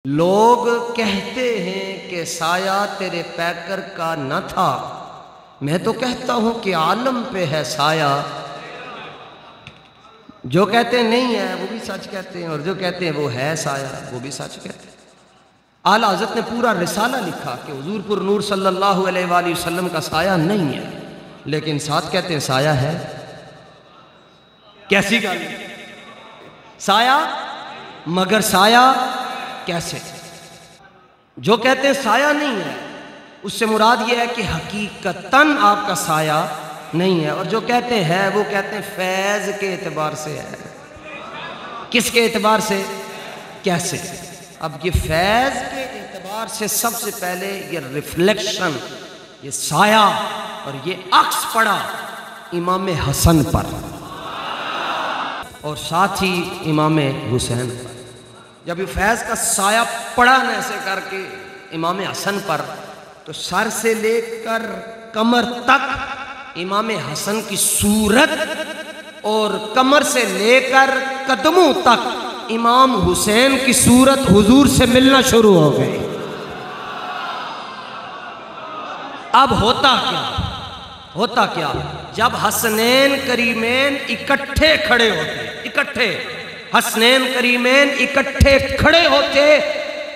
لوگ کہتے ہیں کہ سایہ تیرے پیکر کا نہ تھا، میں تو کہتا ہوں کہ عالم پہ ہے سایہ۔ جو کہتے ہیں نہیں ہے وہ بھی سچ کہتے ہیں، اور جو کہتے ہیں وہ ہے سایہ وہ بھی سچ کہتے ہیں۔ اعلیٰ حضرت نے پورا رسالہ لکھا کہ حضور پر نور صلی اللہ علیہ وآلہ وسلم کا سایہ نہیں ہے، لیکن ساتھ کہتے ہیں سایہ ہے۔ کیسی گل؟ سایہ مگر سایہ کیسے؟ جو کہتے ہیں سایہ نہیں ہے اس سے مراد یہ ہے کہ حقیقتاً آپ کا سایہ نہیں ہے، اور جو کہتے ہیں وہ کہتے ہیں فیض کے اعتبار سے ہے۔ کس کے اعتبار سے؟ کیسے؟ اب یہ فیض کے اعتبار سے سب سے پہلے یہ ریفلیکشن، یہ سایہ اور یہ عکس پڑا امام حسن پر اور ساتھ ہی امام حسین پر۔ جب یہ فیض کا سایہ پڑا نا ایسے کر کے امام حسن پر، تو سر سے لے کر کمر تک امام حسن کی صورت اور کمر سے لے کر قدموں تک امام حسین کی صورت حضور سے ملنا شروع ہو گئی۔ اب ہوتا کیا جب حسنین کریمین اکٹھے کھڑے ہوتے، حسنین کریمین اکٹھے کھڑے ہوتے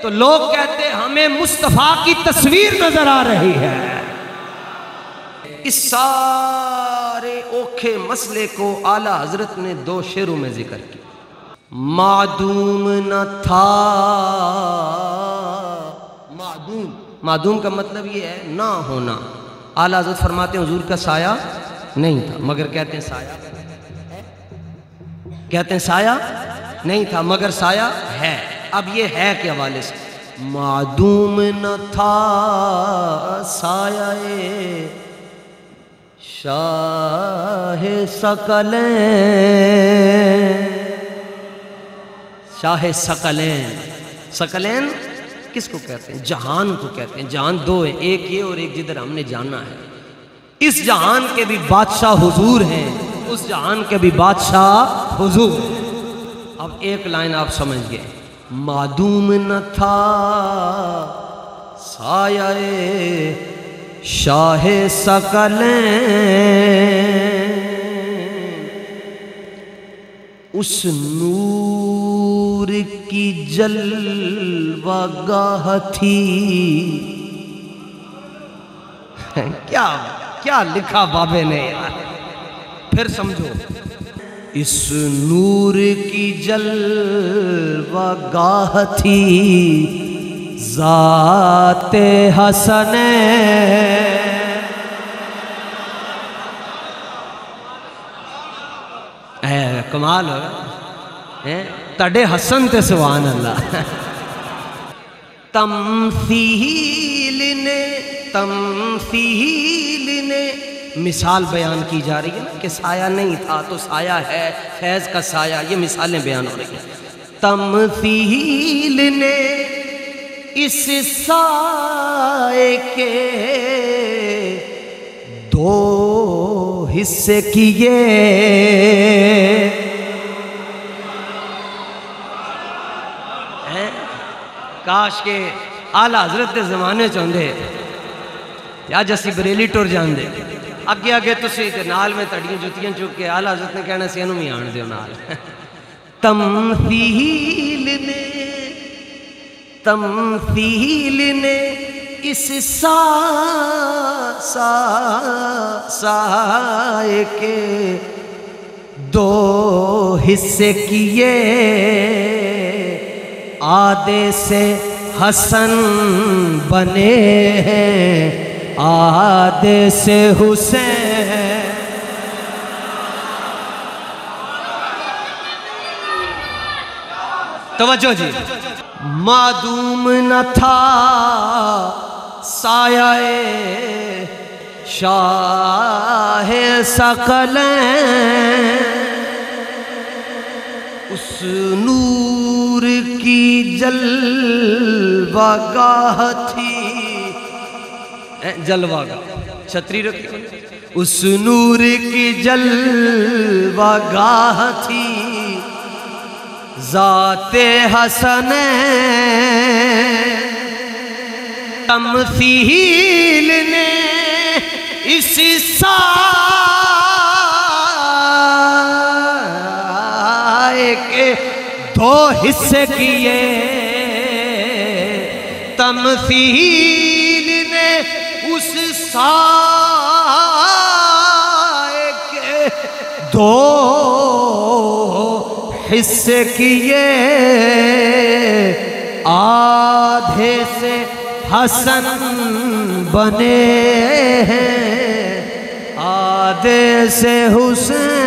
تو لوگ کہتے ہمیں مصطفیٰ کی تصویر نظر آ رہی ہے۔ اس سارے اوکھے مسئلے کو اعلیٰ حضرت نے دو شعروں میں ذکر کیا۔ معدوم نہ تھا، معدوم کا مطلب یہ ہے نہ ہونا۔ اعلیٰ حضرت فرماتے ہیں حضور کا سایہ نہیں تھا مگر کہتے ہیں سایہ نہیں تھا مگر سایہ ہے۔ اب یہ ہے کے حوالے سے معدوم نہ تھا سایہ شاہ ثقلین۔ ثقلین کس کو کہتے ہیں؟ جہان کو کہتے ہیں۔ جہان دو ہیں، ایک یہ اور ایک جدھر ہم نے جانا ہے۔ اس جہان کے بھی بادشاہ حضور ہیں، اس جہان کے بھی بادشاہ حضور ہیں۔ اب ایک لائن آپ سمجھ گئے، معدوم نہ تھا سایہ شاہ ثقلین، اس نور کی جلوہ گاہ تھی۔ کیا لکھا بابے نے یار، پھر سمجھو۔ اس نور کی جلوہ گاہ تھی ذات حسن، کمال ہو تڑے حسن تے سبحان اللہ۔ تمثیل نے مثال بیان کی جا رہی ہے نا کہ سایہ نہیں تھا تو سایہ ہے، فیض کا سایہ، یہ مثالیں بیان ہو رہی ہیں۔ تمثیل نے اس سائے کے دو حصے کیے، کاش کے اعلیٰ حضرت دے زمانے چاہندے یا جسی بریلی ٹر جاندے اگے تسی تے نال میں تڑیاں جتیاں چک کے اعلیٰ حضرت نے کہنا سی انہوں بھی آن دیو نال۔ تمثیل نے اس سائے کے دو حصے کیے، آدھے سے حسن بنے ہیں آدھے سے حسین۔ توجہ جی، معدوم نہ تھا سایہ شاہ ثقلین، اس نور کی جلوہ گاہ تھی، جلوہ گاہ چھتری رکھی، اس نور کی جلوہ گاہ تھی ذات حسن تمثیل نے اس سائے کے دو حصے کیے، تمثیل نے اس سائے کے دو حصے کیے، آدھے سے حسن بنے ہیں، آدھے سے حسین